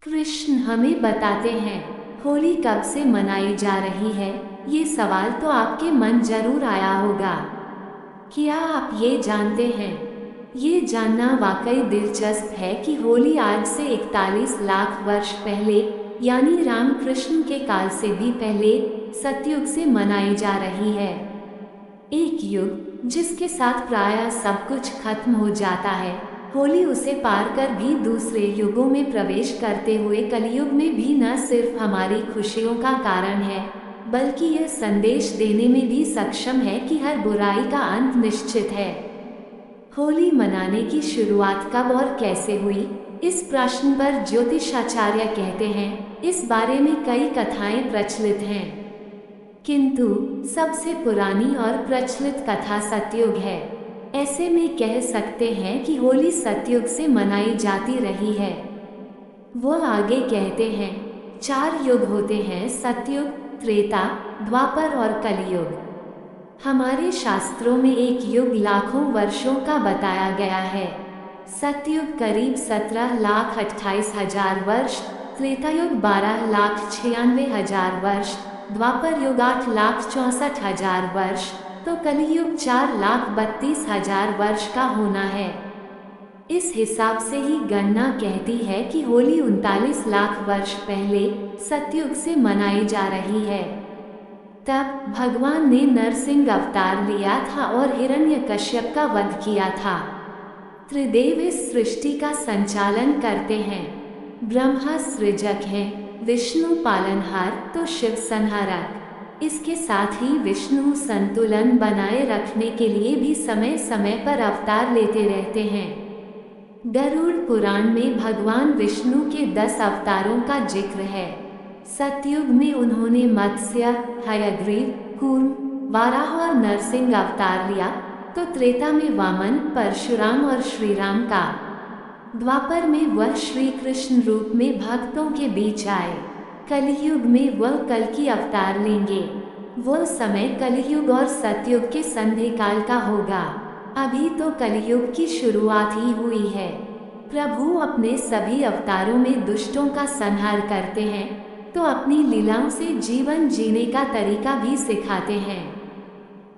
कृष्ण हमें बताते हैं, होली कब से मनाई जा रही है। ये सवाल तो आपके मन जरूर आया होगा। क्या आप ये जानते हैं? ये जानना वाकई दिलचस्प है कि होली आज से 41 लाख वर्ष पहले, यानी रामकृष्ण के काल से भी पहले, सतयुग से मनाई जा रही है। एक युग जिसके साथ प्रायः सब कुछ खत्म हो जाता है, होली उसे पार कर भी दूसरे युगों में प्रवेश करते हुए कलयुग में भी न सिर्फ हमारी खुशियों का कारण है, बल्कि यह संदेश देने में भी सक्षम है कि हर बुराई का अंत निश्चित है। होली मनाने की शुरुआत कब और कैसे हुई, इस प्रश्न पर ज्योतिषाचार्य कहते हैं, इस बारे में कई कथाएं प्रचलित हैं, किंतु सबसे पुरानी और प्रचलित कथा सतयुग है। ऐसे में कह सकते हैं कि होली सतयुग से मनाई जाती रही है। वो आगे कहते हैं, 4 युग होते हैं, सतयुग, त्रेता, द्वापर और कलयुग। हमारे शास्त्रों में एक युग लाखों वर्षों का बताया गया है। सतयुग करीब 17,28,000 वर्ष, त्रेतायुग 12,96,000 वर्ष, द्वापर युग 8,64,000 वर्ष, तो कलियुग 4,32,000 वर्ष का होना है। इस हिसाब से ही गणना कहती है कि होली 39 लाख वर्ष पहले सतयुग से मनाई जा रही है। तब भगवान ने नरसिंह अवतार लिया था और हिरण्यकश्यप का वध किया था। त्रिदेव इस सृष्टि का संचालन करते हैं। ब्रह्मा सृजक हैं, विष्णु पालनहार तो शिव संहारक। इसके साथ ही विष्णु संतुलन बनाए रखने के लिए भी समय समय पर अवतार लेते रहते हैं। गरुड़ पुराण में भगवान विष्णु के 10 अवतारों का जिक्र है। सतयुग में उन्होंने मत्स्य, हयग्रीव, कूर्म, वाराह और नरसिंह अवतार लिया, तो त्रेता में वामन, परशुराम और श्रीराम का। द्वापर में वह श्री कृष्ण रूप में भक्तों के बीच आए। कलयुग में वह कल्कि अवतार लेंगे। वह समय कलयुग और सतयुग के संधि काल का होगा। अभी तो कलयुग की शुरुआत ही हुई है। प्रभु अपने सभी अवतारों में दुष्टों का संहार करते हैं, तो अपनी लीलाओं से जीवन जीने का तरीका भी सिखाते हैं।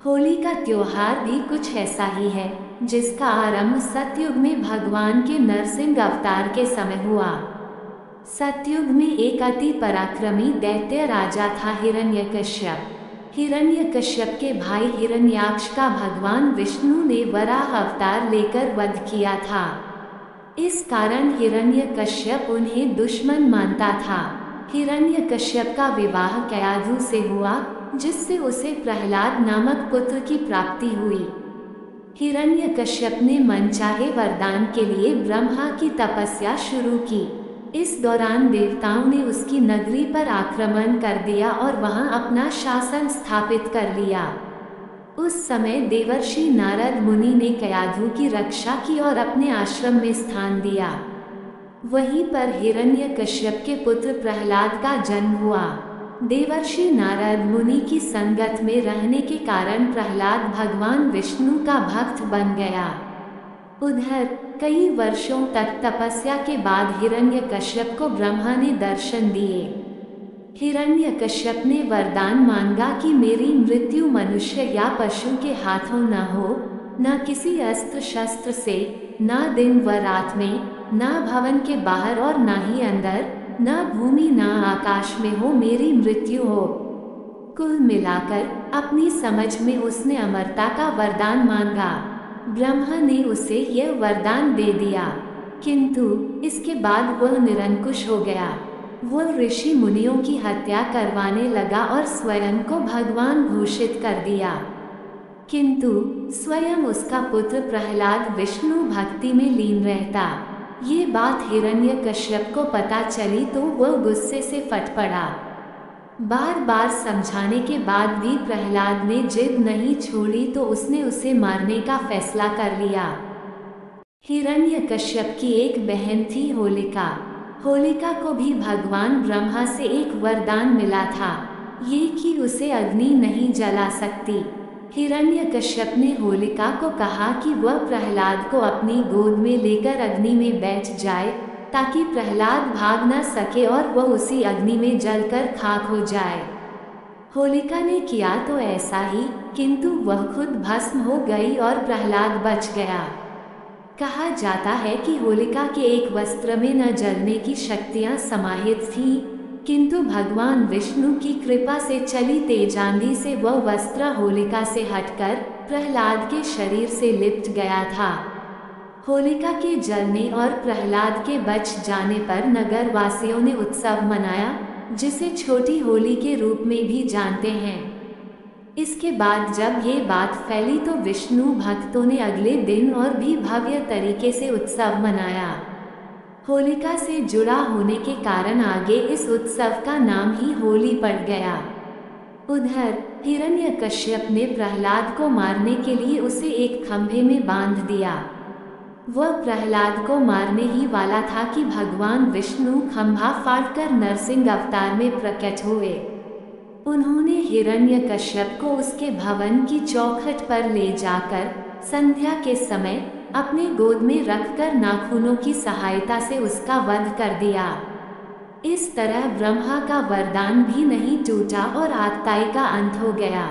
होली का त्योहार भी कुछ ऐसा ही है, जिसका आरंभ सतयुग में भगवान के नरसिंह अवतार के समय हुआ। सतयुग में एक अति पराक्रमी दैत्य राजा था हिरण्यकश्यप। हिरण्यकश्यप के भाई हिरण्याक्ष का भगवान विष्णु ने वराह अवतार लेकर वध किया था। इस कारण हिरण्यकश्यप उन्हें दुश्मन मानता था। हिरण्यकश्यप का विवाह कयाधु से हुआ, जिससे उसे प्रहलाद नामक पुत्र की प्राप्ति हुई। हिरण्यकश्यप ने मनचाहे वरदान के लिए ब्रह्मा की तपस्या शुरू की। इस दौरान देवताओं ने उसकी नगरी पर आक्रमण कर दिया और वहां अपना शासन स्थापित कर लिया। उस समय देवर्षि नारद मुनि ने कयाधु की रक्षा की और अपने आश्रम में स्थान दिया। वहीं पर हिरण्यकश्यप के पुत्र प्रहलाद का जन्म हुआ। देवर्षि नारद मुनि की संगत में रहने के कारण प्रहलाद भगवान विष्णु का भक्त बन गया। उधर कई वर्षों तक तपस्या के बाद हिरण्यकश्यप को ब्रह्मा ने दर्शन दिए। हिरण्यकश्यप ने वरदान मांगा कि मेरी मृत्यु मनुष्य या पशु के हाथों न हो, न किसी अस्त्र शस्त्र से, न दिन व रात में, न भवन के बाहर और न ही अंदर, न भूमि न आकाश में हो मेरी मृत्यु हो। कुल मिलाकर अपनी समझ में उसने अमरता का वरदान मांगा। ब्रह्मा ने उसे यह वरदान दे दिया, किंतु इसके बाद वह निरंकुश हो गया। वह ऋषि मुनियों की हत्या करवाने लगा और स्वयं को भगवान घोषित कर दिया। किंतु स्वयं उसका पुत्र प्रहलाद विष्णु भक्ति में लीन रहता। ये बात हिरण्यकश्यप को पता चली तो वह गुस्से से फट पड़ा। बार बार समझाने के बाद भी प्रहलाद ने जिद नहीं छोड़ी तो उसने उसे मारने का फैसला कर लिया। हिरण्यकश्यप की एक बहन थी होलिका। होलिका को भी भगवान ब्रह्मा से एक वरदान मिला था, ये कि उसे अग्नि नहीं जला सकती। हिरण्यकश्यप ने होलिका को कहा कि वह प्रहलाद को अपनी गोद में लेकर अग्नि में बैठ जाए ताकि प्रहलाद भाग न सके और वह उसी अग्नि में जलकर खाक हो जाए। होलिका ने किया तो ऐसा ही, किंतु वह खुद भस्म हो गई और प्रहलाद बच गया। कहा जाता है कि होलिका के एक वस्त्र में न जलने की शक्तियां समाहित थीं, किंतु भगवान विष्णु की कृपा से चली तेज आंधी से वह वस्त्र होलिका से हटकर प्रहलाद के शरीर से लिपट गया था। होलिका के जलने और प्रहलाद के बच जाने पर नगर वासियों ने उत्सव मनाया, जिसे छोटी होली के रूप में भी जानते हैं। इसके बाद जब ये बात फैली तो विष्णु भक्तों ने अगले दिन और भी भव्य तरीके से उत्सव मनाया। होलिका से जुड़ा होने के कारण आगे इस उत्सव का नाम ही होली पड़ गया। उधर हिरण्यकश्यप ने प्रहलाद को मारने के लिए उसे एक खंभे में बांध दिया। वह प्रहलाद को मारने ही वाला था कि भगवान विष्णु खंभा फाड़कर नरसिंह अवतार में प्रकट हुए। उन्होंने हिरण्यकश्यप को उसके भवन की चौखट पर ले जाकर संध्या के समय अपने गोद में रखकर नाखूनों की सहायता से उसका वध कर दिया। इस तरह ब्रह्मा का वरदान भी नहीं टूटा और आतताई का अंत हो गया।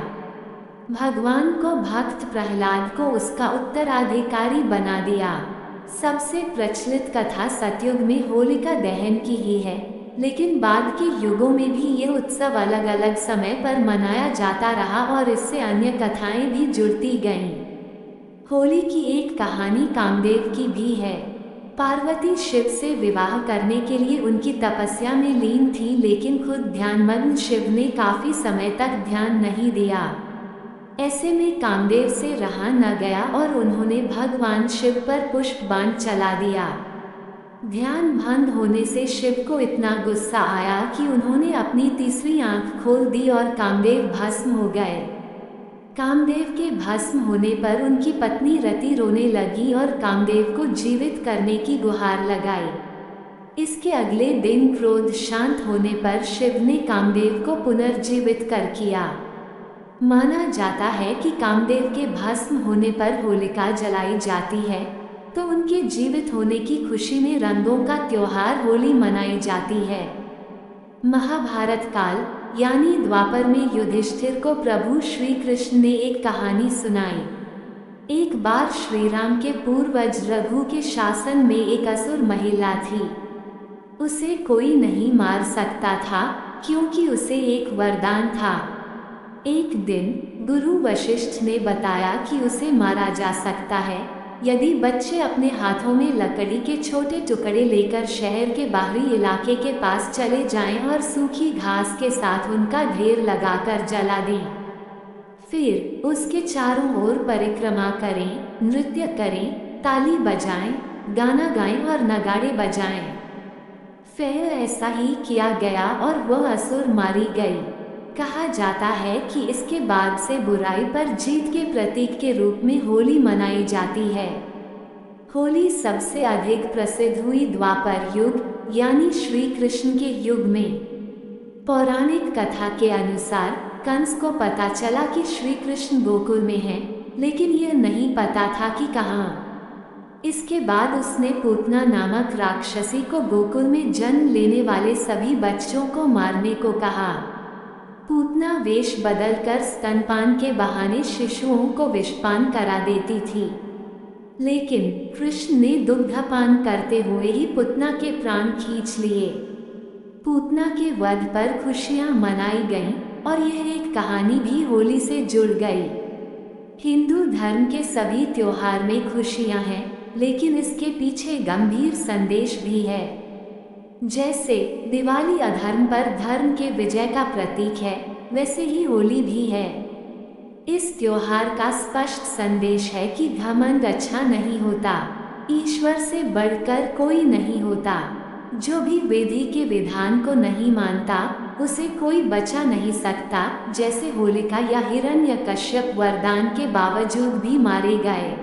भगवान को भक्त प्रहलाद को उसका उत्तराधिकारी बना दिया। सबसे प्रचलित कथा सतयुग में होलिका दहन की ही है, लेकिन बाद के युगों में भी ये उत्सव अलग अलग समय पर मनाया जाता रहा और इससे अन्य कथाएं भी जुड़ती गईं। होली की एक कहानी कामदेव की भी है। पार्वती शिव से विवाह करने के लिए उनकी तपस्या में लीन थी, लेकिन खुद ध्यानमग्न शिव ने काफी समय तक ध्यान नहीं दिया। ऐसे में कामदेव से रहा न गया और उन्होंने भगवान शिव पर पुष्प बाण चला दिया। ध्यान भंग होने से शिव को इतना गुस्सा आया कि उन्होंने अपनी तीसरी आंख खोल दी और कामदेव भस्म हो गए। कामदेव के भस्म होने पर उनकी पत्नी रति रोने लगी और कामदेव को जीवित करने की गुहार लगाई। इसके अगले दिन क्रोध शांत होने पर शिव ने कामदेव को पुनर्जीवित कर किया। माना जाता है कि कामदेव के भस्म होने पर होलिका जलाई जाती है, तो उनके जीवित होने की खुशी में रंगों का त्योहार होली मनाई जाती है। महाभारत काल यानी द्वापर में युधिष्ठिर को प्रभु श्री कृष्ण ने एक कहानी सुनाई। एक बार श्री राम के पूर्वज रघु के शासन में एक असुर महिला थी। उसे कोई नहीं मार सकता था, क्योंकि उसे एक वरदान था। एक दिन गुरु वशिष्ठ ने बताया कि उसे मारा जा सकता है यदि बच्चे अपने हाथों में लकड़ी के छोटे टुकड़े लेकर शहर के बाहरी इलाके के पास चले जाएं और सूखी घास के साथ उनका ढेर लगाकर जला दें। फिर उसके चारों ओर परिक्रमा करें, नृत्य करें, ताली बजाएं, गाना गाएं और नगाड़े बजाएं। फिर ऐसा ही किया गया और वह असुर मारी गई। कहा जाता है कि इसके बाद से बुराई पर जीत के प्रतीक के रूप में होली मनाई जाती है। होली सबसे अधिक प्रसिद्ध हुई द्वापर युग यानी श्री कृष्ण के युग में। पौराणिक कथा के अनुसार कंस को पता चला कि श्री कृष्ण गोकुल में हैं, लेकिन यह नहीं पता था कि कहाँ। इसके बाद उसने पूतना नामक राक्षसी को गोकुल में जन्म लेने वाले सभी बच्चों को मारने को कहा। पूतना वेश बदलकर स्तनपान के बहाने शिशुओं को विषपान करा देती थी, लेकिन कृष्ण ने दुग्धपान करते हुए ही पूतना के प्राण खींच लिए। पूतना के वध पर खुशियां मनाई गईं और यह एक कहानी भी होली से जुड़ गई। हिंदू धर्म के सभी त्योहार में खुशियां हैं, लेकिन इसके पीछे गंभीर संदेश भी है। जैसे दिवाली अधर्म पर धर्म के विजय का प्रतीक है, वैसे ही होली भी है। इस त्योहार का स्पष्ट संदेश है कि घमंड अच्छा नहीं होता, ईश्वर से बढ़कर कोई नहीं होता। जो भी विधि के विधान को नहीं मानता, उसे कोई बचा नहीं सकता। जैसे होलिका या हिरण्यकश्यप वरदान के बावजूद भी मारे गए।